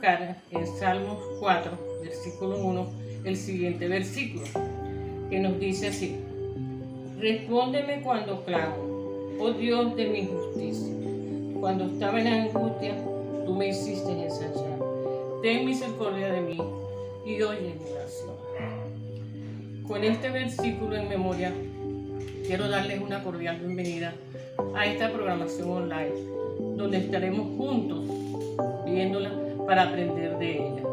buscar en Salmos 4, versículo 1, el siguiente versículo, que nos dice así: respóndeme cuando clamo, oh Dios de mi justicia. Cuando estaba en angustia, tú me hiciste ensanchar. Ten misericordia de mí y oye mi oración. Con este versículo en memoria, quiero darles una cordial bienvenida a esta programación online, donde estaremos juntos viéndola para aprender de ella.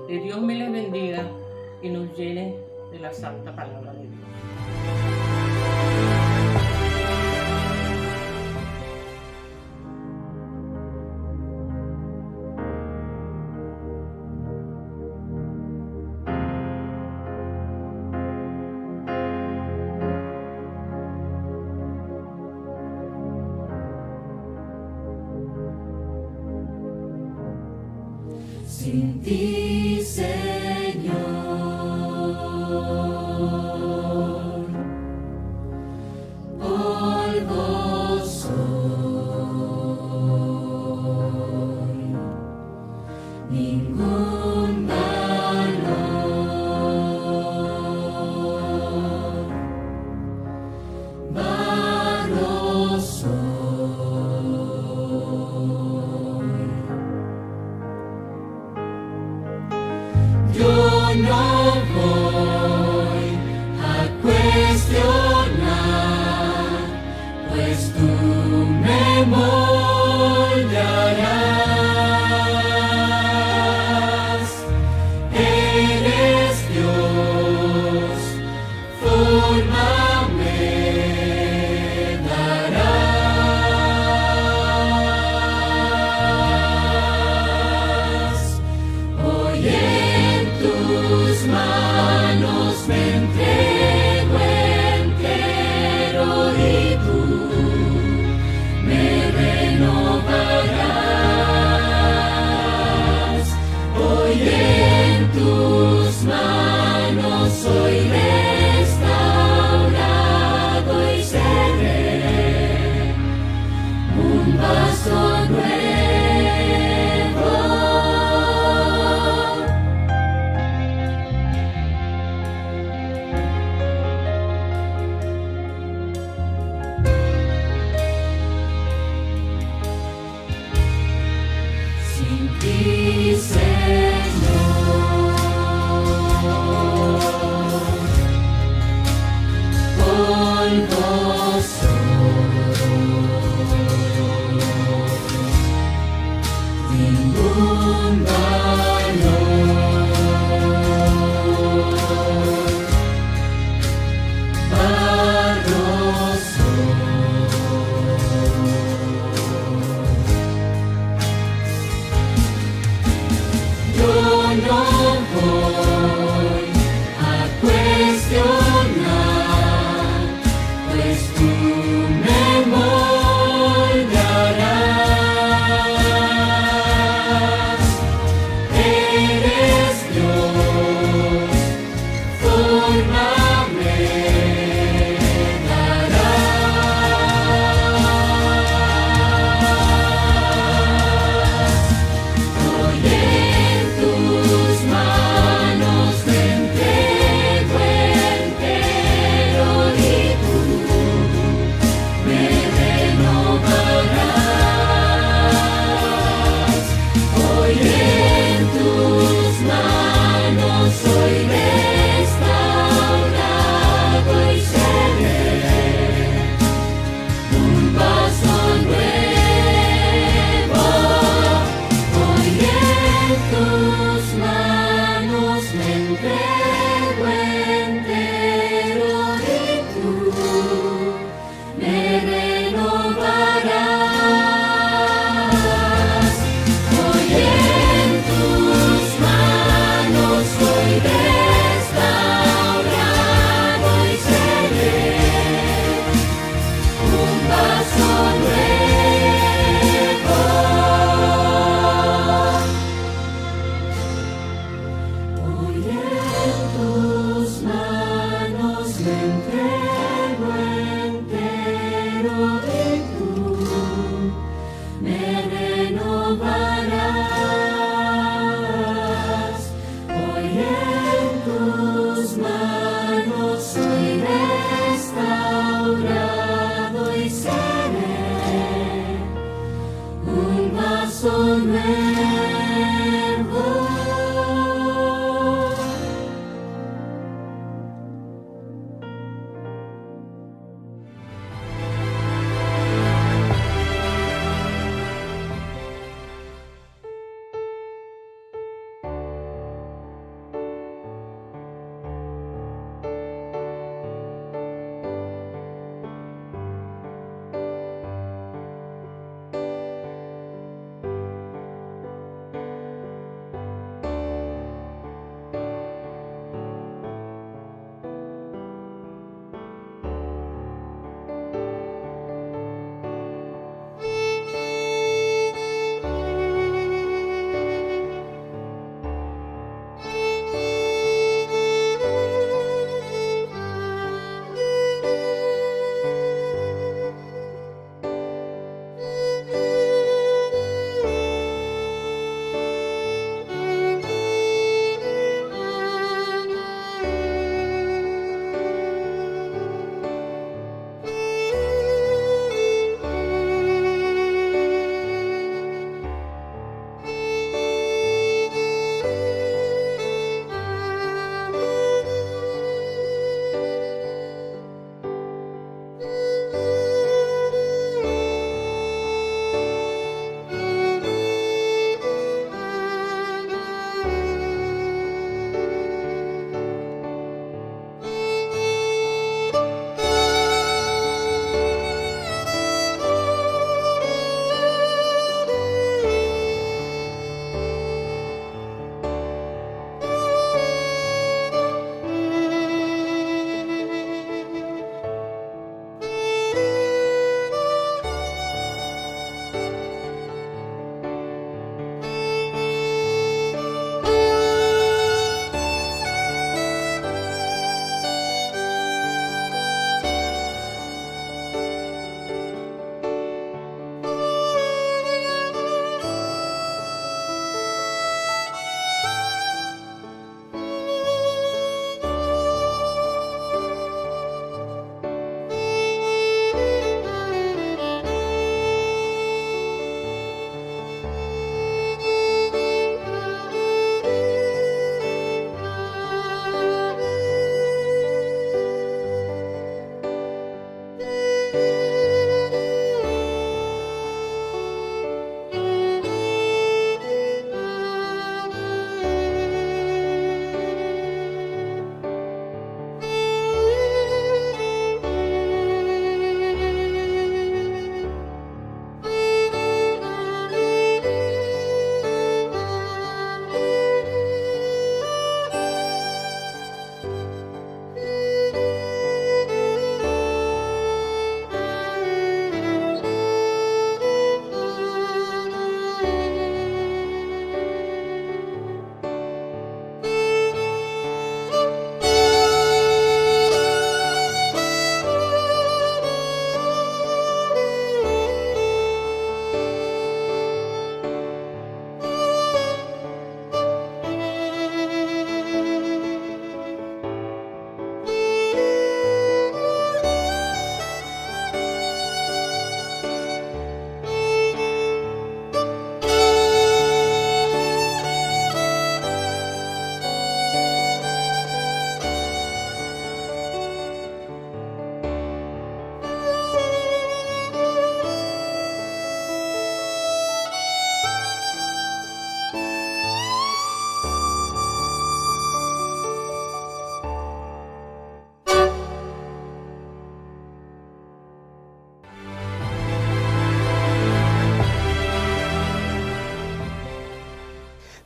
Que Dios me les bendiga y nos llene de la santa palabra de Dios. Sin ti, Señor,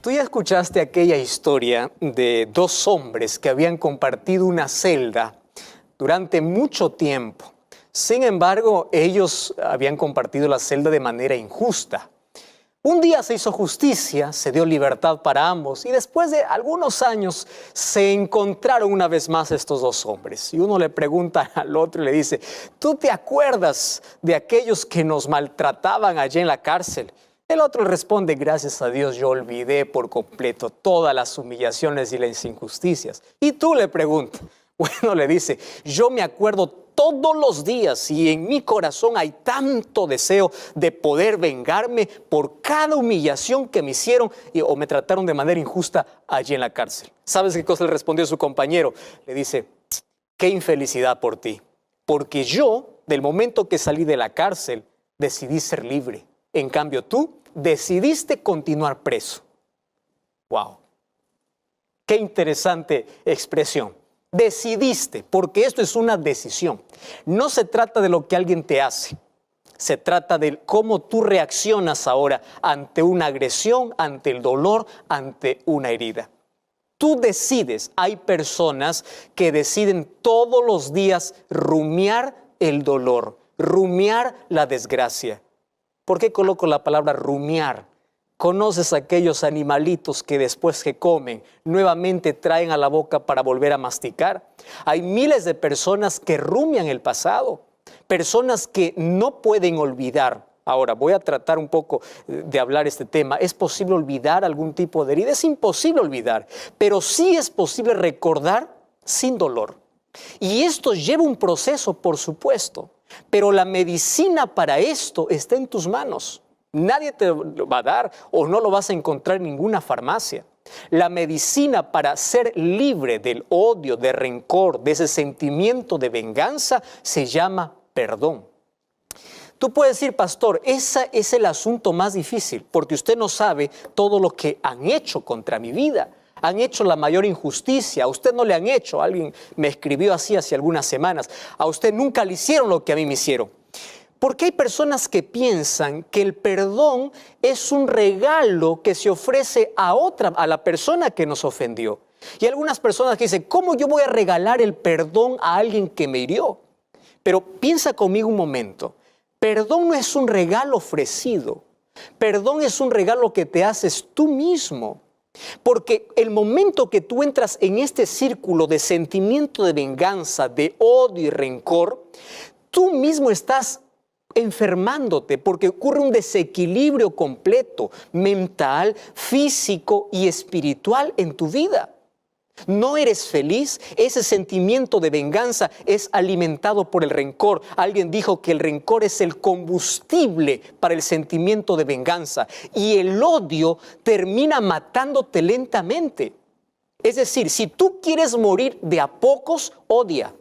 Tú ya escuchaste aquella historia de dos hombres que habían compartido una celda durante mucho tiempo. Sin embargo, ellos habían compartido la celda de manera injusta. Un día se hizo justicia, se dio libertad para ambos y después de algunos años se encontraron una vez más estos dos hombres. Y uno le pregunta al otro y le dice, ¿tú te acuerdas de aquellos que nos maltrataban allí en la cárcel? El otro responde, gracias a Dios yo olvidé por completo todas las humillaciones y las injusticias. Y tú le preguntas, bueno, le dice, yo me acuerdo todos los días y en mi corazón hay tanto deseo de poder vengarme por cada humillación que me hicieron o me trataron de manera injusta allí en la cárcel. ¿Sabes qué cosa le respondió su compañero? Le dice, qué infelicidad por ti, porque yo, del momento que salí de la cárcel, decidí ser libre. En cambio, tú decidiste continuar preso. ¡Wow! ¡Qué interesante expresión! Decidiste, porque esto es una decisión. No se trata de lo que alguien te hace. Se trata de cómo tú reaccionas ahora ante una agresión, ante el dolor, ante una herida. Tú decides. Hay personas que deciden todos los días rumiar el dolor, rumiar la desgracia. ¿Por qué coloco la palabra rumiar? ¿Conoces aquellos animalitos que después que comen nuevamente traen a la boca para volver a masticar? Hay miles de personas que rumian el pasado, personas que no pueden olvidar. Ahora, voy a tratar un poco de hablar este tema. ¿Es posible olvidar algún tipo de herida? Es imposible olvidar, pero sí es posible recordar sin dolor. Y esto lleva un proceso, por supuesto, pero la medicina para esto está en tus manos. Nadie te lo va a dar o no lo vas a encontrar en ninguna farmacia. La medicina para ser libre del odio, de rencor, de ese sentimiento de venganza, se llama perdón. Tú puedes decir, pastor, ese es el asunto más difícil, porque usted no sabe todo lo que han hecho contra mi vida. Han hecho la mayor injusticia, a usted no le han hecho. Alguien me escribió así hace algunas semanas. A usted nunca le hicieron lo que a mí me hicieron. Porque hay personas que piensan que el perdón es un regalo que se ofrece a la persona que nos ofendió. Y algunas personas que dicen, ¿cómo yo voy a regalar el perdón a alguien que me hirió? Pero piensa conmigo un momento. Perdón no es un regalo ofrecido. Perdón es un regalo que te haces tú mismo. Porque el momento que tú entras en este círculo de sentimiento de venganza, de odio y rencor, tú mismo estás enfermándote porque ocurre un desequilibrio completo, mental, físico y espiritual en tu vida. No eres feliz, ese sentimiento de venganza es alimentado por el rencor. Alguien dijo que el rencor es el combustible para el sentimiento de venganza y el odio termina matándote lentamente. Es decir, si tú quieres morir de a pocos, odia.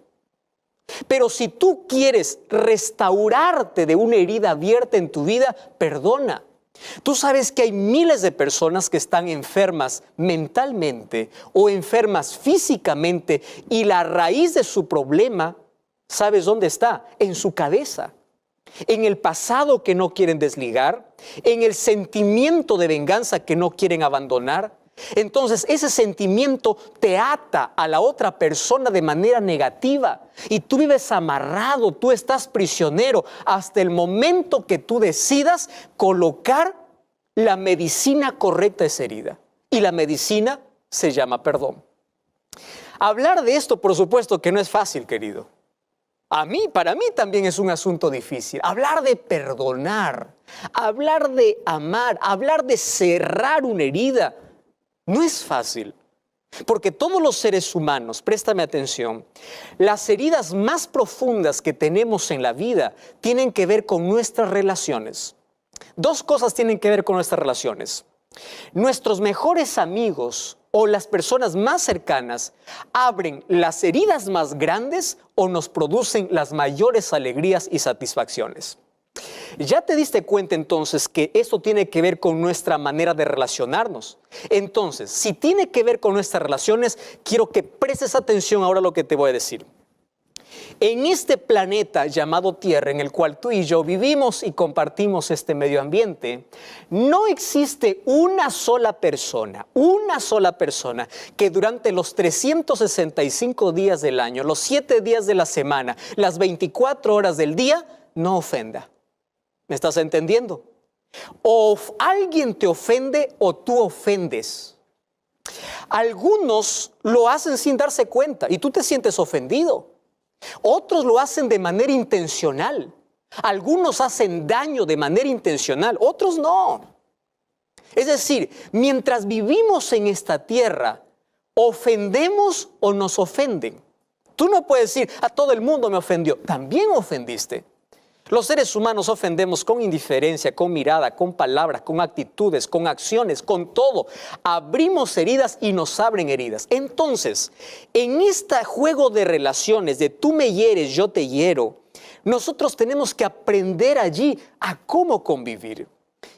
Pero si tú quieres restaurarte de una herida abierta en tu vida, perdona. Tú sabes que hay miles de personas que están enfermas mentalmente o enfermas físicamente y la raíz de su problema, ¿sabes dónde está? En su cabeza, en el pasado que no quieren desligar, en el sentimiento de venganza que no quieren abandonar. Entonces ese sentimiento te ata a la otra persona de manera negativa y tú vives amarrado, tú estás prisionero hasta el momento que tú decidas colocar la medicina correcta a esa herida. Y la medicina se llama perdón. Hablar de esto, por supuesto que no es fácil, querido. Para mí también es un asunto difícil. Hablar de perdonar, hablar de amar, hablar de cerrar una herida. No es fácil, porque todos los seres humanos, préstame atención, las heridas más profundas que tenemos en la vida tienen que ver con nuestras relaciones. Dos cosas tienen que ver con nuestras relaciones. Nuestros mejores amigos o las personas más cercanas abren las heridas más grandes o nos producen las mayores alegrías y satisfacciones. ¿Ya te diste cuenta entonces que esto tiene que ver con nuestra manera de relacionarnos? Entonces, si tiene que ver con nuestras relaciones, quiero que prestes atención ahora a lo que te voy a decir. En este planeta llamado Tierra, en el cual tú y yo vivimos y compartimos este medio ambiente, no existe una sola persona que durante los 365 días del año, los 7 días de la semana, las 24 horas del día, no ofenda. ¿Me estás entendiendo? O alguien te ofende o tú ofendes. Algunos lo hacen sin darse cuenta y tú te sientes ofendido. Otros lo hacen de manera intencional. Algunos hacen daño de manera intencional, otros no. Es decir, mientras vivimos en esta tierra, ofendemos o nos ofenden. Tú no puedes decir, a todo el mundo me ofendió. También ofendiste. Los seres humanos ofendemos con indiferencia, con mirada, con palabras, con actitudes, con acciones, con todo. Abrimos heridas y nos abren heridas. Entonces, en este juego de relaciones de tú me hieres, yo te hiero, nosotros tenemos que aprender allí a cómo convivir.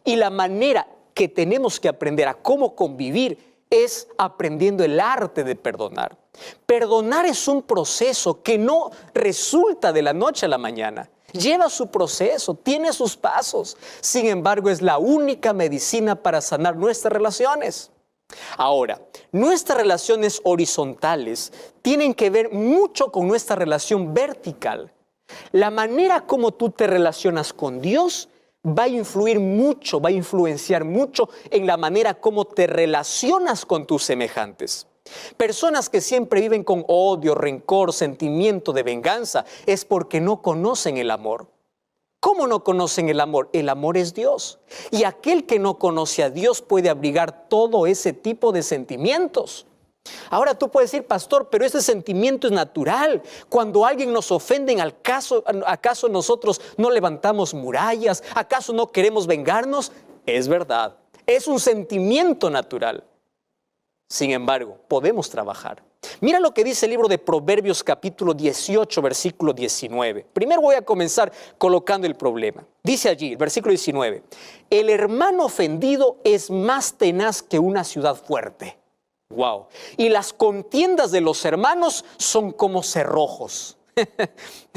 Y la manera que tenemos que aprender a cómo convivir es aprendiendo el arte de perdonar. Perdonar es un proceso que no resulta de la noche a la mañana. Lleva su proceso, tiene sus pasos. Sin embargo, es la única medicina para sanar nuestras relaciones. Ahora, nuestras relaciones horizontales tienen que ver mucho con nuestra relación vertical. La manera como tú te relacionas con Dios va a influir mucho, va a influenciar mucho en la manera como te relacionas con tus semejantes. Personas que siempre viven con odio, rencor, sentimiento de venganza, es porque no conocen el amor. ¿Cómo no conocen el amor? El amor es Dios. Y aquel que no conoce a Dios puede abrigar todo ese tipo de sentimientos. Ahora tú puedes decir, pastor, pero ese sentimiento es natural. Cuando alguien nos ofende, ¿acaso nosotros no levantamos murallas? ¿Acaso no queremos vengarnos? Es verdad, es un sentimiento natural. Sin embargo, podemos trabajar. Mira lo que dice el libro de Proverbios capítulo 18, versículo 19. Primero voy a comenzar colocando el problema. Dice allí, versículo 19, el hermano ofendido es más tenaz que una ciudad fuerte. Wow. Y las contiendas de los hermanos son como cerrojos.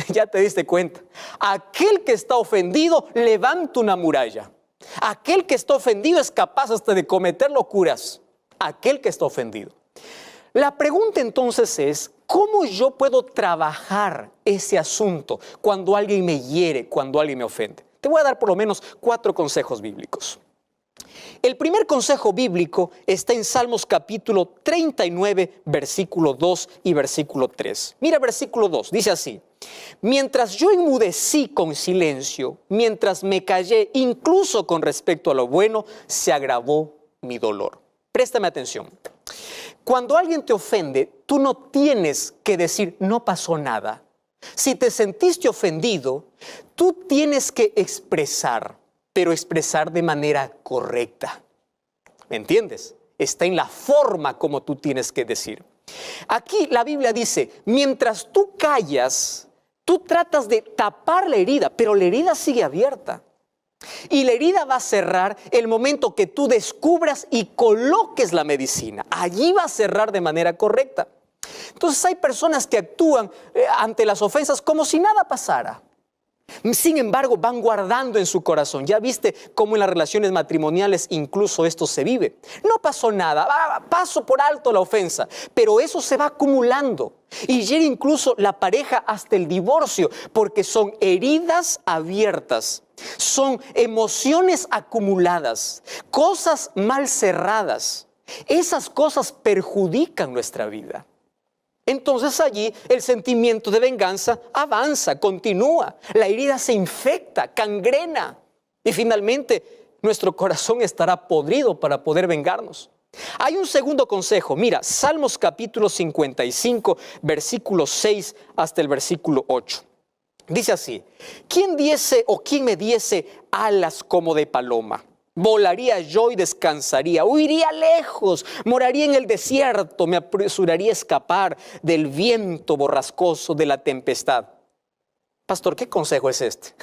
Ya te diste cuenta. Aquel que está ofendido levanta una muralla. Aquel que está ofendido es capaz hasta de cometer locuras. Aquel que está ofendido. La pregunta entonces es, ¿cómo yo puedo trabajar ese asunto cuando alguien me hiere, cuando alguien me ofende? Te voy a dar por lo menos 4 consejos bíblicos. El primer consejo bíblico está en Salmos capítulo 39, versículo 2 y versículo 3. Mira versículo 2, dice así, mientras yo enmudecí con silencio, mientras me callé incluso con respecto a lo bueno, se agravó mi dolor. Préstame atención. Cuando alguien te ofende, tú no tienes que decir, no pasó nada. Si te sentiste ofendido, tú tienes que expresar, pero expresar de manera correcta. ¿Me entiendes? Está en la forma como tú tienes que decir. Aquí la Biblia dice, mientras tú callas, tú tratas de tapar la herida, pero la herida sigue abierta. Y la herida va a cerrar el momento que tú descubras y coloques la medicina. Allí va a cerrar de manera correcta. Entonces hay personas que actúan ante las ofensas como si nada pasara. Sin embargo, van guardando en su corazón. Ya viste cómo en las relaciones matrimoniales incluso esto se vive. No pasó nada, paso por alto la ofensa, pero eso se va acumulando. Y llega incluso la pareja hasta el divorcio, porque son heridas abiertas, son emociones acumuladas, cosas mal cerradas. Esas cosas perjudican nuestra vida. Entonces allí el sentimiento de venganza avanza, continúa, la herida se infecta, cangrena y finalmente nuestro corazón estará podrido para poder vengarnos. Hay un segundo consejo, mira, Salmos capítulo 55, versículo 6 hasta el versículo 8. Dice así, ¿quién diese o quién me diese alas como de paloma? Volaría yo y descansaría, huiría lejos, moraría en el desierto, me apresuraría a escapar del viento borrascoso de la tempestad. Pastor, ¿qué consejo es este?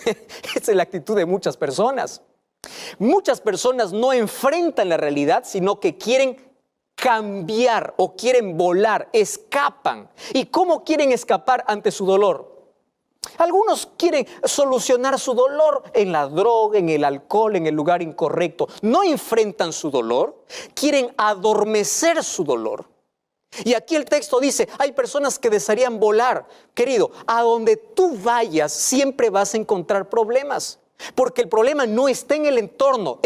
Esta es la actitud de muchas personas. Muchas personas no enfrentan la realidad, sino que quieren cambiar o quieren volar, escapan. ¿Y cómo quieren escapar ante su dolor? Algunos quieren solucionar su dolor en la droga, en el alcohol, en el lugar incorrecto. No enfrentan su dolor, quieren adormecer su dolor. Y aquí el texto dice, hay personas que desearían volar. Querido, a donde tú vayas siempre vas a encontrar problemas. Porque el problema no está en el entorno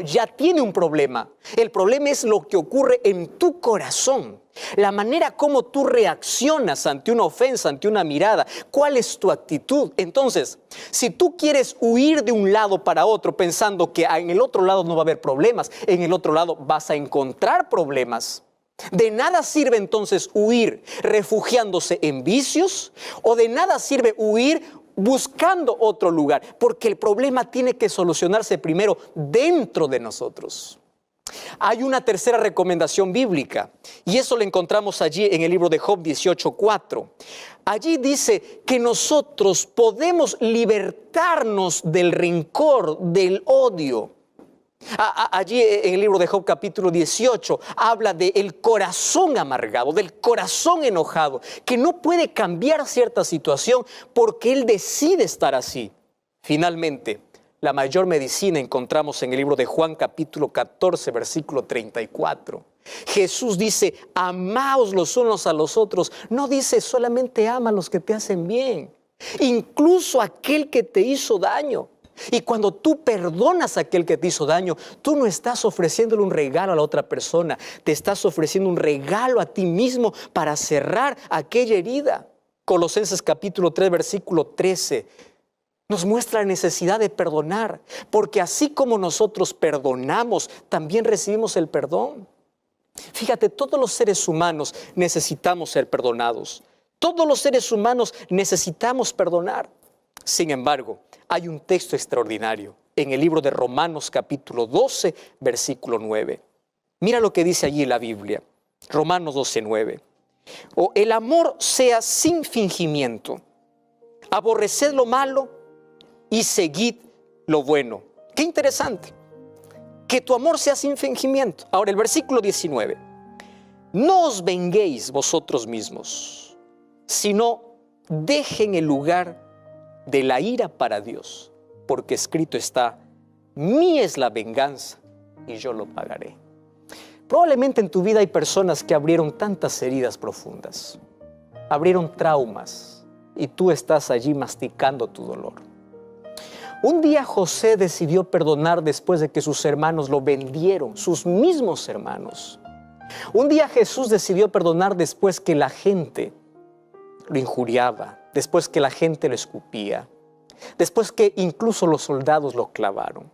ya tiene un problema. El problema es lo que ocurre en tu corazón. La manera como tú reaccionas ante una ofensa, ante una mirada. ¿Cuál es tu actitud? Entonces, si tú quieres huir de un lado para otro pensando que en el otro lado no va a haber problemas, en el otro lado vas a encontrar problemas. De nada sirve entonces huir refugiándose en vicios o de nada sirve huir buscando otro lugar, porque el problema tiene que solucionarse primero dentro de nosotros. Hay una tercera recomendación bíblica y eso lo encontramos allí en el libro de Job 18:4. Allí dice que nosotros podemos libertarnos del rencor, del odio. Allí en el libro de Job capítulo 18 habla del corazón amargado, del corazón enojado, que no puede cambiar cierta situación porque él decide estar así. Finalmente, la mayor medicina encontramos en el libro de Juan capítulo 14 versículo 34. Jesús dice, amaos los unos a los otros. No dice solamente ama a los que te hacen bien, incluso aquel que te hizo daño. Y cuando tú perdonas a aquel que te hizo daño, tú no estás ofreciéndole un regalo a la otra persona, te estás ofreciendo un regalo a ti mismo para cerrar aquella herida. Colosenses capítulo 3 versículo 13 nos muestra la necesidad de perdonar, porque así como nosotros perdonamos, también recibimos el perdón. Fíjate, todos los seres humanos necesitamos ser perdonados. Todos los seres humanos necesitamos perdonar. Sin embargo, hay un texto extraordinario en el libro de Romanos capítulo 12, versículo 9. Mira lo que dice allí la Biblia, Romanos 12, 9. O el amor sea sin fingimiento, aborreced lo malo y seguid lo bueno. Qué interesante, que tu amor sea sin fingimiento. Ahora el versículo 19. No os venguéis vosotros mismos, sino dejen el lugar de la ira para Dios, porque escrito está, mía es la venganza y yo lo pagaré. Probablemente en tu vida hay personas que abrieron tantas heridas profundas, abrieron traumas y tú estás allí masticando tu dolor. Un día José decidió perdonar después de que sus hermanos lo vendieron, sus mismos hermanos. Un día Jesús decidió perdonar después que la gente lo injuriaba, después que la gente lo escupía, después que incluso los soldados lo clavaron.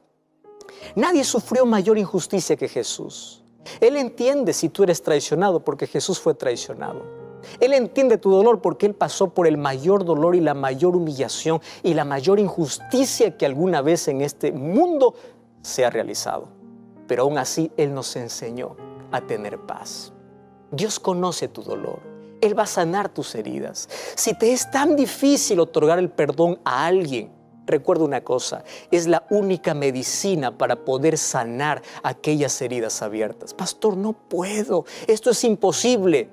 Nadie sufrió mayor injusticia que Jesús. Él entiende si tú eres traicionado porque Jesús fue traicionado. Él entiende tu dolor porque Él pasó por el mayor dolor y la mayor humillación y la mayor injusticia que alguna vez en este mundo se ha realizado. Pero aún así Él nos enseñó a tener paz. Dios conoce tu dolor. Él va a sanar tus heridas. Si te es tan difícil otorgar el perdón a alguien, recuerda una cosa, es la única medicina para poder sanar aquellas heridas abiertas. Pastor, no puedo, esto es imposible.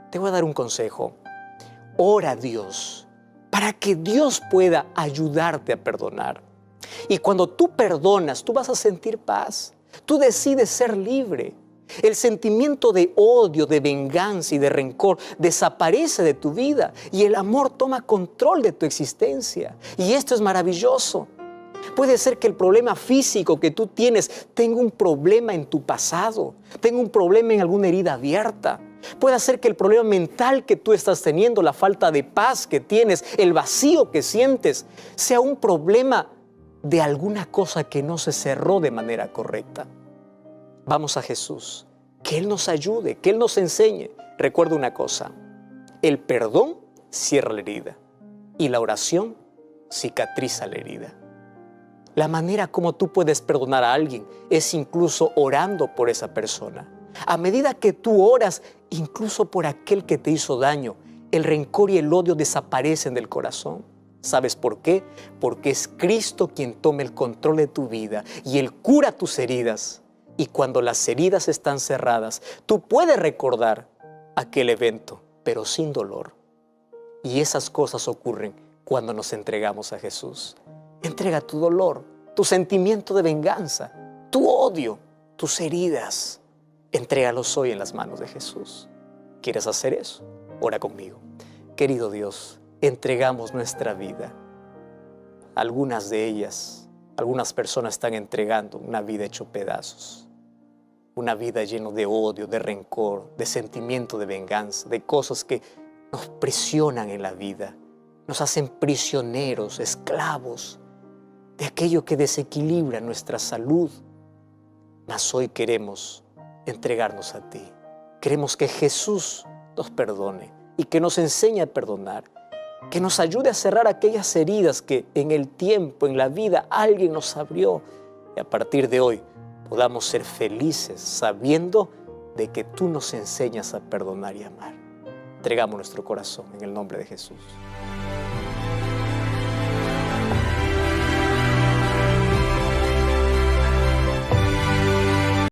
Te voy a dar un consejo. Ora a Dios para que Dios pueda ayudarte a perdonar. Y cuando tú perdonas, tú vas a sentir paz. Tú decides ser libre. El sentimiento de odio, de venganza y de rencor desaparece de tu vida y el amor toma control de tu existencia. Y esto es maravilloso. Puede ser que el problema físico que tú tienes tenga un problema en tu pasado, tenga un problema en alguna herida abierta. Puede ser que el problema mental que tú estás teniendo, la falta de paz que tienes, el vacío que sientes, sea un problema de alguna cosa que no se cerró de manera correcta. Vamos a Jesús, que Él nos ayude, que Él nos enseñe. Recuerda una cosa, el perdón cierra la herida y la oración cicatriza la herida. La manera como tú puedes perdonar a alguien es incluso orando por esa persona. A medida que tú oras, incluso por aquel que te hizo daño, el rencor y el odio desaparecen del corazón. ¿Sabes por qué? Porque es Cristo quien toma el control de tu vida y Él cura tus heridas. Y cuando las heridas están cerradas, tú puedes recordar aquel evento, pero sin dolor. Y esas cosas ocurren cuando nos entregamos a Jesús. Entrega tu dolor, tu sentimiento de venganza, tu odio, tus heridas. Entrégalos hoy en las manos de Jesús. ¿Quieres hacer eso? Ora conmigo. Querido Dios, entregamos nuestra vida. Algunas de ellas, algunas personas están entregando una vida hecho pedazos. Una vida llena de odio, de rencor, de sentimiento de venganza, de cosas que nos presionan en la vida, nos hacen prisioneros, esclavos de aquello que desequilibra nuestra salud. Mas hoy queremos entregarnos a ti. Queremos que Jesús nos perdone y que nos enseñe a perdonar, que nos ayude a cerrar aquellas heridas que en el tiempo, en la vida, alguien nos abrió. Y a partir de hoy podamos ser felices sabiendo de que tú nos enseñas a perdonar y amar. Entregamos nuestro corazón en el nombre de Jesús.